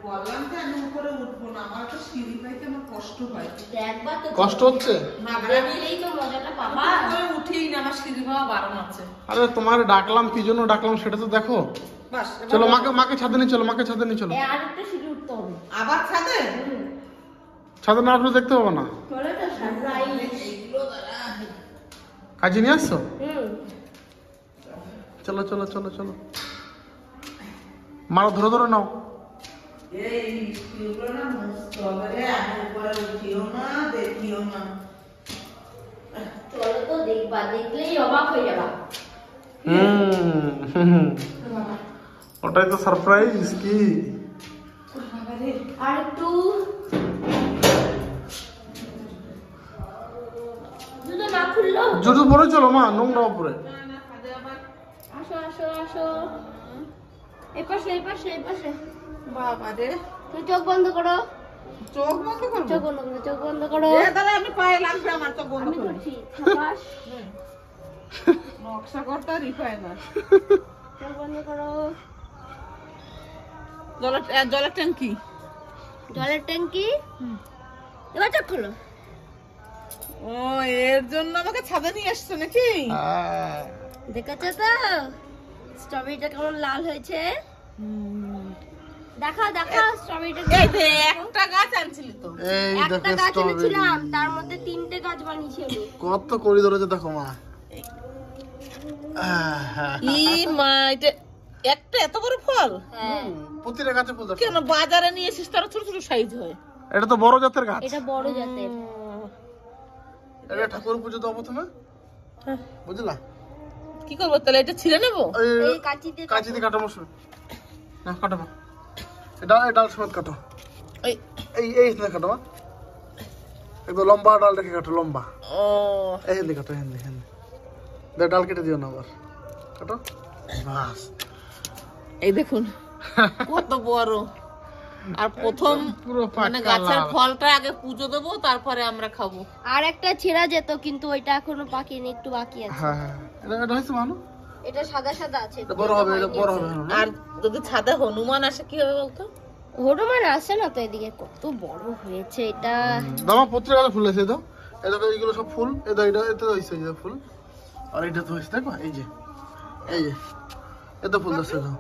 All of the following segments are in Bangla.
বললাম যে আমি উপরে উঠবো না, আমার তো সিঁড়ি পাইতে আমার কষ্ট হয়। একবার তো কষ্ট হচ্ছে না নিলেই তো মজাটা পাবা। উপরে উঠেই না, আমার সিঁড়ি পাওয়া বারণ আছে। আরে তোমার ডাকলাম কি জন্য ডাকলাম সেটা তো দেখো। বাস চলো মাকে ছাদে নিয়ে চলো, মাকে ছাদে নিয়ে চলো। আর একটা সিঁড়ি উঠতে হবে আবার ছাদে। ছাদে না উঠলে দেখতে পাবো না। চলে তো সারপ্রাইজ। এইগুলো দাঁড়া। কাজে নিয়ে আসছো? চলো চলো চলো চলো, মারা ধরে ধরে নাও। এই এগুলো না মুছতে হবে রে, আমি উপরে উঠিও না, দেখিও না। চলো তো দেখবা, দেখলেই অবাক হয়ে যাবা। ওটাই তো সারপ্রাইজ কি। আর একটু জুতো না খুললো। জুতো পরে চলো মা, নোংরা উপরে। আসো আসো আসো, এই পাশে এই পাশে এই পাশে। বাবা রে, তুই চোখ বন্ধ করো, চোখ বন্ধ করবো? চোখ বন্ধ করো, চোখ বন্ধ করো। এ দাদা আমি পায়ে লাগবে, আমার চোখ বন্ধ আমি করো। করছি, সাবাস। নকশা করতে রিফাইনার। চোখ বন্ধ করো। জলের ট্যাঙ্কি। জলের ট্যাঙ্কি। এবার চোখ খোলো। ও এর জন্য আমাকে ছাদে নিয়ে আসছো নাকি? দেখেছো তো স্ট্রবেরিটা কেমন লাল হয়েছে? দেখাও দেখাও স্ট্রবেরিটা। এই যে একটা গাছ আনছিলি তো। এই একটা দেখো গাছ স্ট্রবেরি, এনেছিলাম, তার মধ্যে 3টে গাছ বানিয়েছি আমি। কত করি ধরেছে দেখো মা। ই মা, এটা একটা এত বড় ফল? হ্যাঁ, প্রতিটা গাছে ফুল ধরছে। কেন বাজারে নিয়ে এসেছিস? তারা ছোট ছোট সাইজ হয়। এটা তো বড় জাতের গাছ। এটা বড় জাতের। এটা ঠাকুর পুজো দাও প্রথমে, বুঝলা? কি করবো তাহলে, এটা ছিঁড়ে নেবো? এই কাঁচি দিয়ে কাঁচি দিয়ে কাটো মশলা না, কাটো মা। এটা ডাল সমেত কাটো। এই এই এই হিন্দে কাটো মা, একদম লম্বা ডাল রেখে কাটো, লম্বা। ও এই হিন্দে কাটো, হিন্দে হিন্দে ডাল কেটে দিও না আবার, কাটো। বাস, এই দেখুন কত বড়। আর প্রথম পুরো মানে পাকা গাছের লাল। ফলটা আগে পুজো দেবো, তারপরে আমরা খাবো। আর একটা ছেঁড়া যেত, কিন্তু ওইটা এখনো পাকেনি, একটু বাকি আছে। হ্যাঁ হ্যাঁ, এটা হয়েছে মানো, এটা সাদা সাদা আছে। এটা বড় হবে, এটা বড় হবে। আর যদি ছাদে হনুমান আসে কি হবে বলতো? হনুমান আসে না তো এদিকে, কত বড় হয়েছে এটা। দামা পত্রিকা ফুল আছে তো, এই দেখো এইগুলো সব ফুল। এই দেখো এটা এতে হইছে, এই যে ফুল। আর এটা তো হইছে দেখো, এই যে এত ফুল ধরছে তো।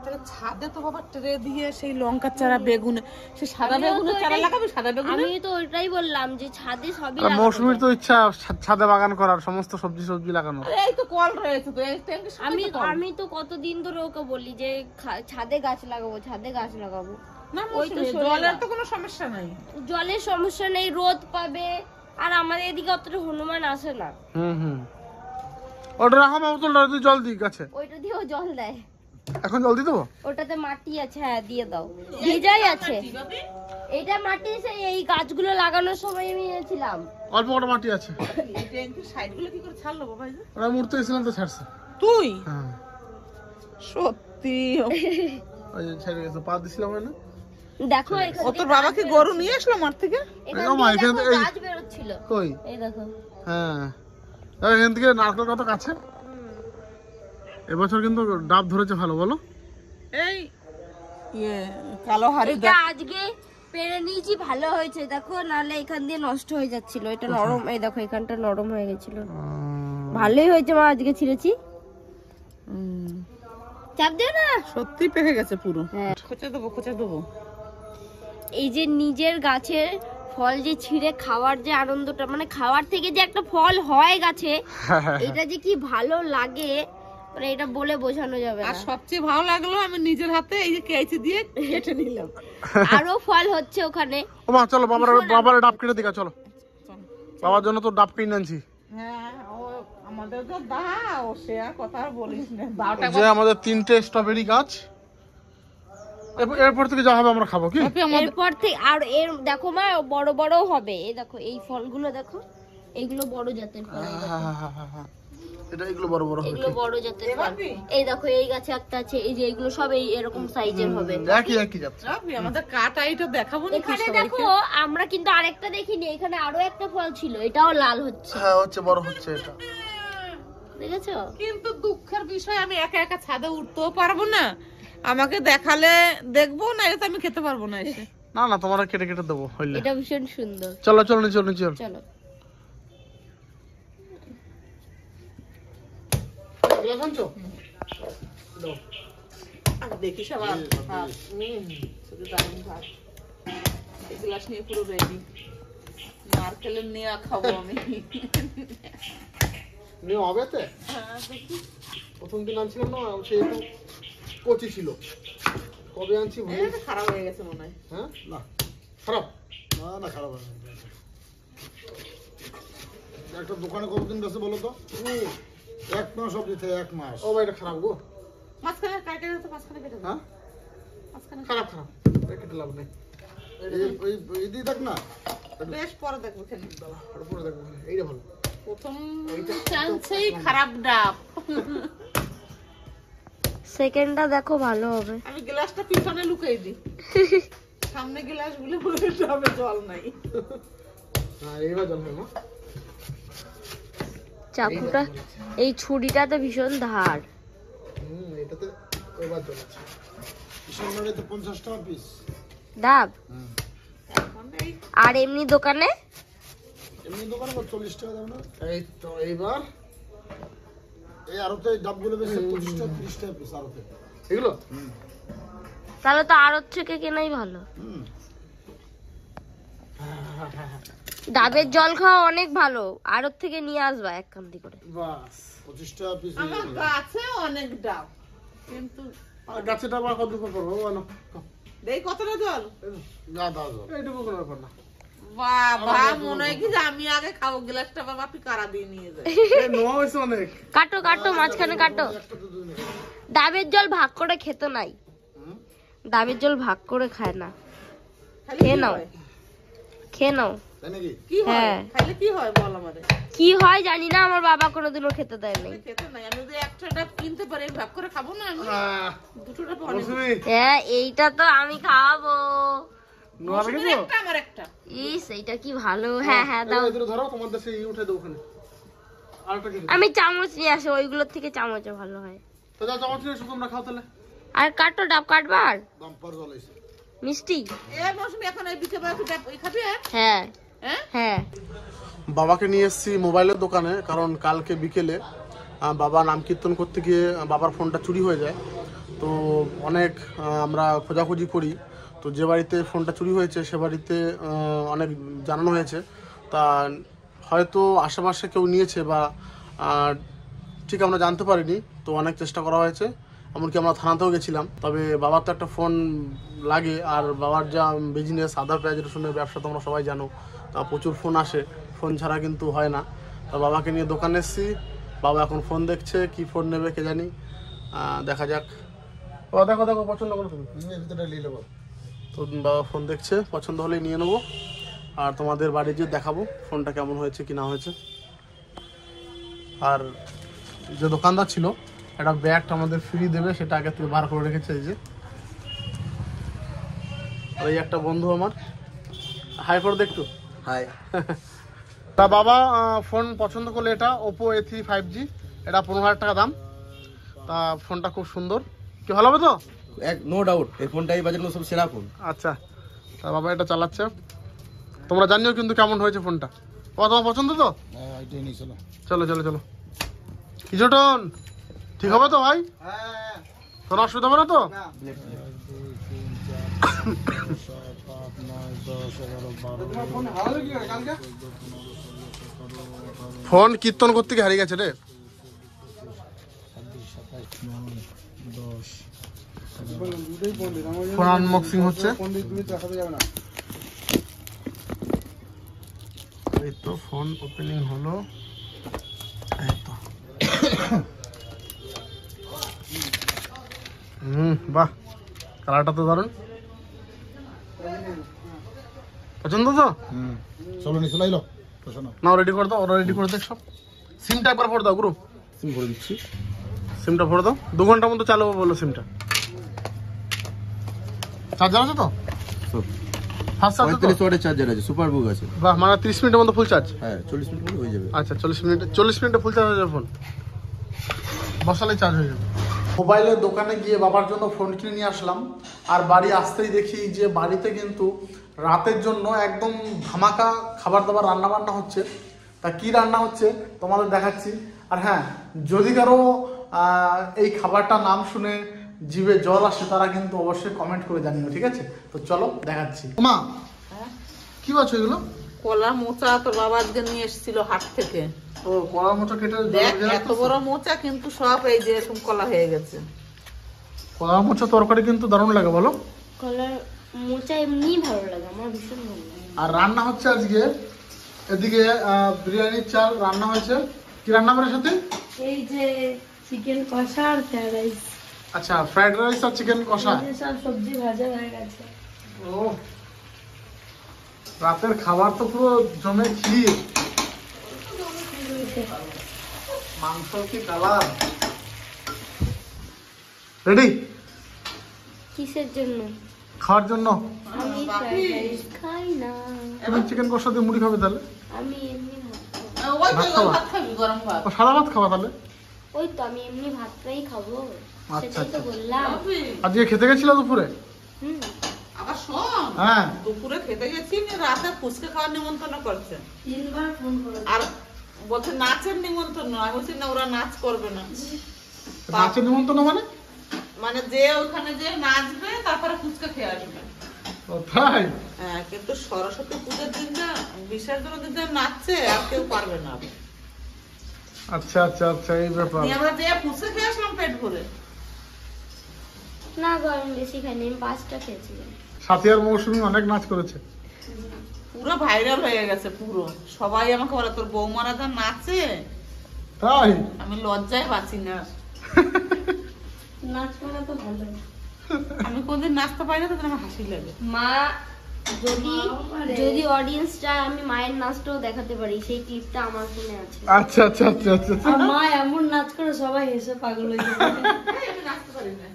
তাহলে ছাদে তো বাবা ট্রে দিয়ে সেই লঙ্কার চারা, বেগুন, সেই সাদা বেগুনের চারা লাগাবে। সাদা বেগুন আমি তো ওইটাই বললাম যে ছাদে সবই আর লাগাবো। মৌসুমীর তো ইচ্ছা ছাদে বাগান করার, সমস্ত সবজি লাগানো। এই তো কল রয়েছে তো, এই ট্যাঙ্কের সাথে আমি তো কল। আমি তো কতদিন ধরে ওকে বলি যে ছাদে গাছ লাগাবো, ছাদে গাছ লাগাবো। না ওই তো মৌসুমী, সরে জলের না। তো কোনো সমস্যা নাই। জলের সমস্যা নেই, রোদ পাবে। আর আমাদের এদিকে অতটা হনুমান আসে না। হুম, ওটা রাখো মা, বোতলটা তুই জল দিই গাছে। ওইটা দিয়েও জল দেয়। এখন জল দিয়ে দেবো? ওটাতে মাটি আছে, হ্যাঁ দিয়ে দাও। ভিজাই আছে। এইটা মাটি এসে এই গাছগুলো লাগানোর সময় আমি এনেছিলাম। অল্প কটা মাটি আছে, এই ট্যাঙ্কের সাইডগুলো কি করে ছাড়লো বাবা? এই যে ওরা মুড়তে এসেছিলাম তো ছাড়ছে। তুই হ্যাঁ, সত্যি ওই যে ছেড়ে গেছে, পা দিছিলাম না। দেখো এখান ও তোর বাবা কি গরু নিয়ে আসলো মাঠ থেকে? এখান দেখো মা, দিয়ে এখান দেখো থেকে- গাছ বেরোচ্ছিল। কই? এই দেখো। হ্যাঁ, এখান থেকে নারকেল কত কাছে। এবছর কিন্তু ডাব ধরেছে ভালো, বলো? এই কালো হাড়ি এটা আজকে পেরে নিয়েছি, ভালো হয়েছে দেখো, নাহলে এখান দিয়ে নষ্ট হয়ে যাচ্ছিল। এটা নরম, এই দেখো এখানটা নরম হয়ে গেছিল। ভালোই হয়েছে মা, আজকে ছিঁড়েছি। চাপ দিও না। সত্যি পেকে গেছে পুরো। হ্যাঁ। খোঁচা দেবো। এই যে নিজের গাছের ফল যে ছিঁড়ে খাওয়ার যে আনন্দটা, মানে খাওয়ার থেকে যে একটা ফল হয় গাছে, এটা যে কি ভালো লাগে, মানে এটা বলে বোঝানো যাবে আর না। সবচেয়ে ভালো লাগলো আমি নিজের হাতে এই যে কেচি দিয়ে কেটে নিলাম। আরো ফল হচ্ছে ওখানে। ও মা চলো, বাবার ডাব কেটে দিকা, চলো। বাবার জন্য তো ডাব কিনে আনছি। হ্যাঁ, ও আমাদের তো দাও, সে আর কথা আর বলিস না। দাওটা যে আমাদের 3টে স্ট্রবেরি গাছ, এরপর থেকে যা হবে আমরা খাবো কি। এরপর থেকে আর এর দেখো মা বড় বড় হবে। এই দেখো এই ফলগুলো দেখো, এগুলো বড় জাতের ফল। এই দেখো, হ্যাঁ, এটা এগুলো বড় বড় হবে। এগুলো বড় জাতের ফল। এই দেখো এই গাছে একটা আছে, এই যে এগুলো সব এই এরকম সাইজের হবে। একই যাচ্ছে। রাবি, আমাদের কাটা এইটা দেখাবো না এখানে দেখো আমরা কিন্তু আরেকটা দেখিনি, এখানে আরো একটা ফল ছিল, এটাও লাল হচ্ছে। হ্যাঁ, হচ্ছে, বড় হচ্ছে এটা। দেখেছো? কিন্তু দুঃখের বিষয় আমি একা একা ছাদে উঠতেও পারবো না, আমাকে দেখালে দেখবো, না এটা তো আমি খেতে পারবো না এসে। না না, তোমার কেটে কেটে দেবো হইলে। এটা ভীষণ সুন্দর। চলো চলো নিচে চলো, নিচে চলো। চলো। গ্লাস আনছো? দাও। দেখিস আবার ভাত। শুধু দারুণ ভাত। এই গ্লাস নিয়ে পুরো রেডি। নারকেলের নিয়ে খাবো আমি। নিয়ে হবে তো? হ্যাঁ, দেখি। প্রথম দিন আনছিলাম না, সেই তো কচি ছিল। কবে আনছি ভুলে এটা খারাপ হয়ে গেছে মনে হয়। হ্যাঁ না খারাপ না, না খারাপ হয় না। একটা দোকানে কতদিন বেশি বলো তো? 1 মাস অব্দি থেকে 1 মাস। ও ভাই এটা খারাপ গো। মাঝখানে কাটে তো মাঝখানে কেটে দাও। হ্যাঁ মাঝখানে খারাপ খারাপ, কেটে লাভ নেই। এই দিয়ে দেখ না, বেশ পরে দেখবো কেন। আর পরে দেখবো। এইটা ভালো। প্রথম চান্সেই খারাপ ডাব। সেকেন্ডটা দেখো ভালো হবে। আমি গ্লাসটা পিছনে লুকিয়ে দিই। সামনে গ্লাস গুলো বলে ডাবে জল নাই। হ্যাঁ এইবার জল না। চাকুটা, এই ছুরিটাতে ভীষণ ধার। এটাতে এবার জল আছে। কিষানগড়ে তো 50 টাকা পিস ডাব। এখন এই আর এমনি দোকানে এমনি দোকানে 40 টাকা দাও না। এই তো এইবার এই আরতে ডাবগুলো বেশি 25 টাকা 30 টাকা পিস আরতে এগুলো। তাহলে তো আড়ত থেকে কেনাই ভালো। ডাবের জল খাওয়া অনেক ভালো, আড়ত থেকে নিয়ে আসবা এক কান্দি করে। বাস 25 টাকা পিস। আমার গাছে অনেক ডাব, কিন্তু আর গাছে ডাব আর কত করে করবো না? দেই কতটা জল। না দাও জল, এইটুকু কোনো ব্যাপার না। বাবা মনে হয় কি যে আমি আগে খাবো, গ্লাসটা বাবা আপনি কারা দিয়ে নিয়ে যায়। এই নোয়া হইছে অনেক। কাটো কাটো, মাঝখানে কাটো। একটা তো দুই না। ডাবের জল ভাগ করে খেতে নাই, ডাবের জল ভাগ করে খায় না। খেয়ে নাও, খেয়ে নাও। তাই নাকি? কি হয় হ্যাঁ। খাইলে কি হয় বল আমারে। কি হয় জানি না, আমার বাবা কোনোদিনও খেতে দেয় নাই। খেতে নাই, আমি যদি একটা ডাব কিনতে পারি ভাগ করে খাবো না আমি। দুটো ডাব অনেক। মৌসুমী হ্যাঁ এইটা তো আমি খাওয়াবো। নোয়া মৌসুমীর রেখেছো? একটা আমার একটা। ইস এইটা কি ভালো। হ্যাঁ হ্যাঁ দাও। এদের ধরো, তোমার দেশে উঠে দাও ওখানে। আরেকটা কি? আমি চামচ নিয়ে আসি, ওইগুলোর থেকে চামচে ভালো হয়। তো যাও চামচ নিয়ে এসো, তোমরা খাও তাহলে। আর কাটো, ডাব কাটবার। বাম্পার জল হইছে। মিষ্টি। এ মৌসুমী এখন এই বিকেলে একটু ডাব ওই খাবি? হ্যাঁ হ্যাঁ হ্যাঁ। বাবাকে নিয়ে এসেছি মোবাইলের দোকানে, কারণ কালকে বিকেলে বাবা নাম কীর্তন করতে গিয়ে বাবার ফোনটা চুরি হয়ে যায়। তো অনেক আমরা খোঁজাখুঁজি করি, তো যে বাড়িতে ফোনটা চুরি হয়েছে সে বাড়িতে অনেক জানানো হয়েছে। তা হয়তো আশেপাশে কেউ নিয়েছে বা ঠিক আমরা জানতে পারিনি, তো অনেক চেষ্টা করা হয়েছে, এমনকি আমরা থানাতেও গেছিলাম। তবে বাবার তো একটা ফোন লাগে, আর বাবার যা বিজনেস আদা পেঁয়াজ রসুনের ব্যবসা তোমরা সবাই জানো, তা প্রচুর ফোন আসে, ফোন ছাড়া কিন্তু হয় না। তা বাবাকে নিয়ে দোকানে এসেছি, বাবা এখন ফোন দেখছে, কি ফোন নেবে কে জানি, দেখা যাক। ও দেখো দেখো পছন্দ করো তুমি, ভিতরে নিয়ে নেবো। তো বাবা ফোন দেখছে, পছন্দ হলেই নিয়ে নেবো, আর তোমাদের বাড়ি গিয়ে দেখাবো ফোনটা কেমন হয়েছে কি না হয়েছে। আর যে দোকানদার ছিল একটা ব্যাগটা আমাদের ফ্রি দেবে, সেটা আগে থেকে বার করে রেখেছে। এই যে আর এই একটা বন্ধু আমার, হাই করে দেখতো। হাই। তা বাবা ফোন পছন্দ করলে এটা ওপো A3 5G, এটা 15,000 টাকা দাম। তা ফোনটা খুব সুন্দর, কি ভালো হবে তো? নো ডাউট, এই ফোনটাই বাজার সব সেরা ফোন। আচ্ছা, তা বাবা এটা চালাচ্ছে, তোমরা জানিও কিন্তু কেমন হয়েছে ফোনটা। ও তোমার পছন্দ তো? চলো চলো চলো। কিছুটন ঠিক হবে তো ভাই? কোনো অসুবিধা হবে না তো? ফোন কীর্তন করতে গিয়ে হারিয়ে গেছে রে। ফোন আনবক্সিং হচ্ছে। এই তো ফোন ওপেনিং হলো, এই তো। বাহ, কালারটা তো দারুণ, পছন্দ তো? চলো নি চলে এলো নাও রেডি করে দাও, ওরা রেডি করে দেখ সব। সিমটা একবার ভরে দাও গুরু, সিম ভরে দিচ্ছি। সিমটা ভরে দাও, 2 ঘন্টার মতো চালাবো বলো সিমটা। চার্জার আছে তো? ফাস্ট চার্জ তো? 45 ওয়াটের চার্জার আছে, সুপার বুক আছে। বাহ, মানে 30 মিনিটের মধ্যে ফুল চার্জ? হ্যাঁ 40 মিনিট পরে হয়ে যাবে। আচ্ছা 40 মিনিটে ফুল চার্জ হয়ে যাবে ফোন, বসালে চার্জ হয়ে যাবে। মোবাইলের দোকানে গিয়ে বাবার জন্য ফোন কিনে নিয়ে আসলাম, আর বাড়ি আসতেই দেখি যে বাড়িতে কিন্তু রাতের জন্য একদম ধামাকা খাবার দাবার রান্না বান্না হচ্ছে। তা কি রান্না হচ্ছে তোমাদের দেখাচ্ছি। আর হ্যাঁ, যদি কারো এই খাবারটার নাম শুনে জিভে জল আসে তারা কিন্তু অবশ্যই কমেন্ট করে জানিও, ঠিক আছে? তো চলো দেখাচ্ছি। মা কি বলছো এগুলো? কলা মোচা তোর বাবা আজকে নিয়ে এসেছিল হাট থেকে। ও কলা মোচা কেটে দেখ এত বড় মোচা, কিন্তু সব এই যে এরকম কলা হয়ে গেছে। কলা মোচা তরকারি কিন্তু দারুণ লাগে, বলো? কলার মোচা এমনি ভালো লাগে, আমার ভীষণ ভালো লাগে। আর রান্না হচ্ছে আজকে এদিকে বিরিয়ানির চাল রান্না হয়েছে। কি রান্না করে সাথে? এই যে চিকেন কষা আর ফ্রাইড রাইস। আচ্ছা, ফ্রাইড রাইস আর চিকেন কষা। সব সবজি ভাজা হয়ে গেছে। ও, রাতের খাবার তো পুরো জমে ক্ষীর। মাংস কি কালার রেডি? কিসের জন্য? খাওয়ার জন্য। আমি ফ্রাইড রাইস খাই না। তুমি চিকেন কষা দিয়ে মুড়ি খাবে তাহলে? আমি এমনি ভাত ওই তো ভাত খাবি, গরম ভাত। ও, সাদা ভাত খাওয়া তাহলে? ওই তো আমি এমনি ভাতটাই খাবো, আচ্ছা, সেটাই তো বললাম। আজকে খেতে গেছিল দুপুরে? আবার শোন, হ্যাঁ, দুপুরে খেতে গেছি, রাতে ফুচকা খাওয়ার নিমন্ত্রণ করছে। 3 বার ফোন করে। আর বলছে নাচের নিমন্ত্রণ। আমি বলছি না, ওরা নাচ করবে না। নাচের নিমন্ত্রণ মানে? মানে যে ওখানে যে নাচবে তারপরে ফুচকা খেয়ে আসবে। ও তাই? হ্যাঁ, কিন্তু সরস্বতী পুজোর দিনটা, বিসর্জনের দিনটা নাচছে, আর কেউ পারবে না। আচ্ছা আচ্ছা আচ্ছা, এই ব্যাপার। আমরা যে ফুচকা খেয়ে আসলাম পেট ভরে। না গো, আমি বেশি খাইনি, আমি 5টা খেয়েছিলাম। সাথী আর মৌসুমী অনেক নাচ করেছে। পুরো ভাইরাল হয়ে গেছে পুরো। সবাই আমাকে বলে তোর বৌমারা যা নাচে, তাই? আমি লজ্জায় বাঁচি না। নাচ করা তো ভালো। আমি কোনদিন নাচতে পারি না, তো আমার হাসি লাগে। মা যদি অডিয়েন্স চায় আমি মায়ের নাচটাও দেখাতে পারি, সেই ক্লিপটা আমার ফোনে আছে। আচ্ছা আচ্ছা আচ্ছা আচ্ছা। আর মা এমন নাচ করে সবাই হেসে পাগল হয়ে যাবে। আমি নাচতে পারি না।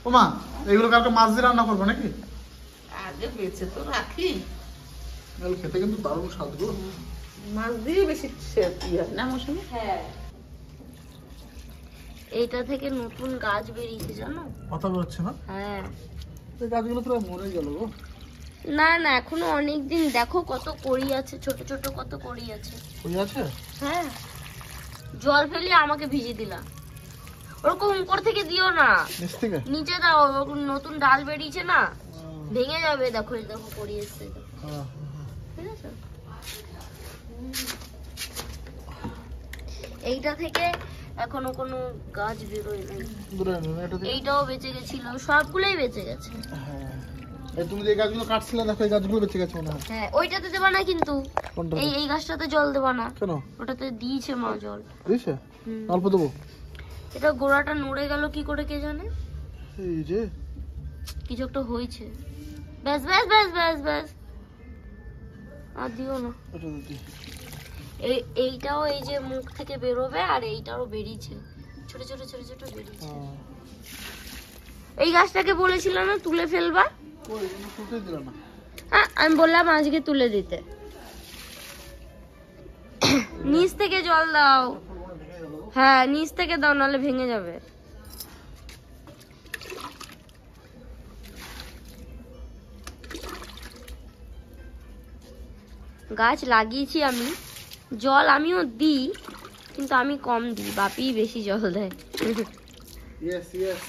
ও মা, এগুলো কালকে মাছ দিয়ে রান্না করবো নাকি? আগে বেঁচে তো রাখি। এগুলো খেতে কিন্তু দারুণ স্বাদ গো। মাছ দিয়ে বেশি হয় না মৌসুমি? হ্যাঁ, এইটা থেকে নতুন গাছ বেরিয়েছে জানো? কথা বলছে না? হ্যাঁ। এই গাছগুলো পুরো মরে গেল গো। না না, এখনো অনেক দিন। দেখো কত কড়ি আছে, ছোট ছোট কত কড়ি আছে। কই আছে? হ্যাঁ, জল ফেলে আমাকে ভিজিয়ে দিলা। ওরকম উপর থেকে দিও না, নিচ থেকে? নিচে দাও। ওরকম নতুন ডাল বেরিয়েছে না, ভেঙে যাবে। দেখো এই দেখো কড়ি এসছে, হ্যাঁ, ঠিক আছে? এইটা থেকে এখনো কোনো গাছ বেরোয় নাই। দূরে নেন এটা থেকে। এইটাও বেঁচে গেছিল, সবগুলোই বেঁচে গেছে। হ্যাঁ, এই তুমি যে গাছগুলো কাটছিলে দেখো, এই গাছগুলো বেঁচে গেছে মনে হয়। হ্যাঁ, ওইটাতে দেবা না কিন্তু। কোনটা? এই গাছটাতে জল দেবা না। কেন? ওটাতে দিয়েছে মা জল। দিছে? হুম। অল্প দেবো। এটা গোড়াটা নড়ে গেল কি করে কে জানে। এই যে কিছু একটা হয়েছে। ব্যাস ব্যাস ব্যাস ব্যাস ব্যাস, আর দিও না। এটা দিই। এইটাও এই যে মুখ থেকে বেরোবে, আর এইটারও বেরিয়েছে, ছোট ছোট ছোট ছোট বেরিয়েছে। এই গাছটাকে বলেছিলাম না তুলে ফেলবা, ওই ফুটে দিল না। হ্যাঁ আমি বললাম আজকে তুলে দিতে। নিচ থেকে জল দাও। হ্যাঁ নিচ থেকে দাও, নাহলে ভেঙে যাবে। গাছ লাগিয়েছি আমি, জল আমিও দিই, কিন্তু আমি কম দিই, বাপি বেশি জল দেয়। Yes yes.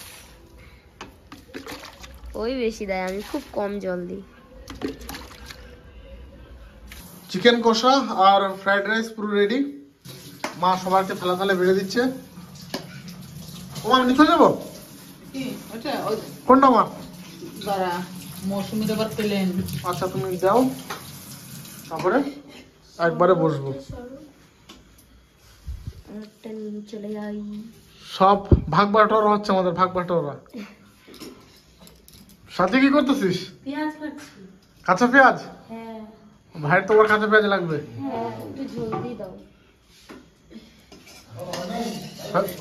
ওই বেশি দেয়, আমি খুব কম জল দিই। চিকেন কষা আর ফ্রাইড রাইস পুরো রেডি। মা সবাইকে থালা থালা বেড়ে দিচ্ছে। ও আমি নিতে যাবো? কি ওটা? ওই কোনটা মা? দাঁড়া, মৌসুমির আবার পেলেন। আচ্ছা তুমি দাও, তারপরে একবারে বসবো। একটা নিয়ে চলে যাই। সব ভাগ বাটোয়ারা হচ্ছে আমাদের, ভাগ বাটোয়ারা। সাথে কি করতেছিস? পেঁয়াজ কাটছি। কাঁচা পেঁয়াজ? হ্যাঁ ভাইয়ের তো আবার কাঁচা পেঁয়াজ লাগবে। হ্যাঁ, একটু জলদি দাও।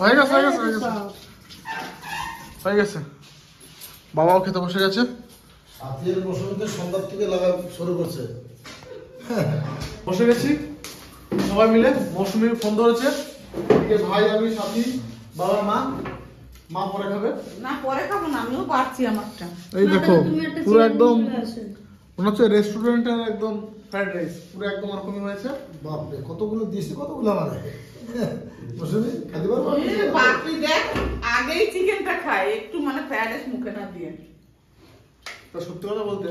হয়ে গেছে হয়ে গেছে হয়ে গেছে হয়ে গেছে। বাবাও খেতে বসে গেছে। আত্মীয়ের মৌসুমীতে সন্ধ্যার থেকে লাগা শুরু করছে। বসে গেছি সবাই মিলে। মৌসুমী ফোন ধরেছে, এদিকে ভাই, আমি, সাথী, বাবা, মা পরে খাবে। না পরে খাবো না, আমিও পারছি আমারটা। এই দেখো পুরো একদম মনে হচ্ছে রেস্টুরেন্টের একদম ফ্রাইড রাইস, পুরো একদম ওরকমই হয়েছে। বাপরে কতগুলো দিয়েছে, কতগুলো আমার বসবি খাতে পারবো? বাকি দেখ আগেই চিকেনটা খাই, একটু মানে ফ্রাইড রাইস মুখে না দিয়ে। তো সত্যি কথা বলতে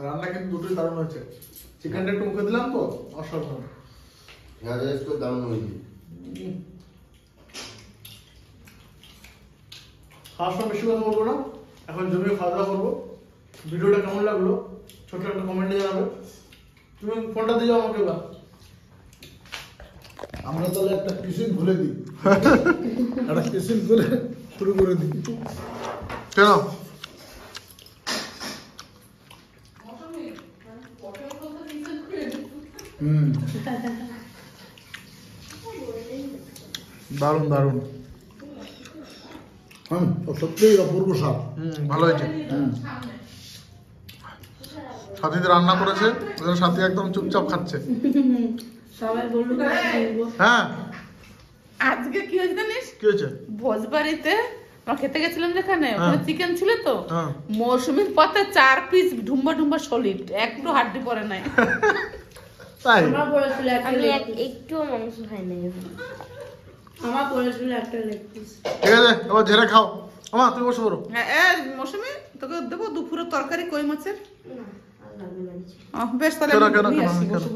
রান্না কিন্তু দুটোই দারুণ হয়েছে। চিকেনটা একটু মুখে দিলাম তো অসাধারণ। খাওয়ার সময় বেশি কথা বলবো না, এখন জমিয়ে খাওয়া দাওয়া করবো। ভিডিওটা কেমন লাগলো ছোট্ট একটা কমেন্টে জানাবে। তুমি ফোনটা দিয়ে যাও আমাকে এবার। আমরা তাহলে একটা টিফিন ভুলে দিই, একটা টিফিন খুলে শুরু করে দিই। কেন? দারুণ দারুণ। সত্যিই অপূর্ব স্বাদ। ভালো হয়েছে। সাথীতে রান্না করেছে, ওই জন্য সাথী একদম চুপচাপ খাচ্ছে। সবাই বললো হ্যাঁ আজকে কি হয়েছে জানিস? কি হয়েছে? ভোজবাড়িতে আমরা খেতে গেছিলাম যেখানে, হ্যাঁ। ওখানে চিকেন ছিল তো, হ্যাঁ। মৌসুমীর পথে 4 পিস ঢুম্বা ঢুম্বা সলিড, একটু হাড্ডি পড়ে নাই। তাই আমি একটুও মাংস খাই না, আমার বলেছিল একটা লেগ পিস। ঠিক আছে, এবার ঝেড়ে খাও। আমা তুমি বসে পড়ো। হ্যাঁ মৌসুমী তোকে দেবো দুপুরে তরকারি কই মাছের। বেশ তাহলে কেন, আমি কেন, নিয়ে কেন, আসি, কেন? বসে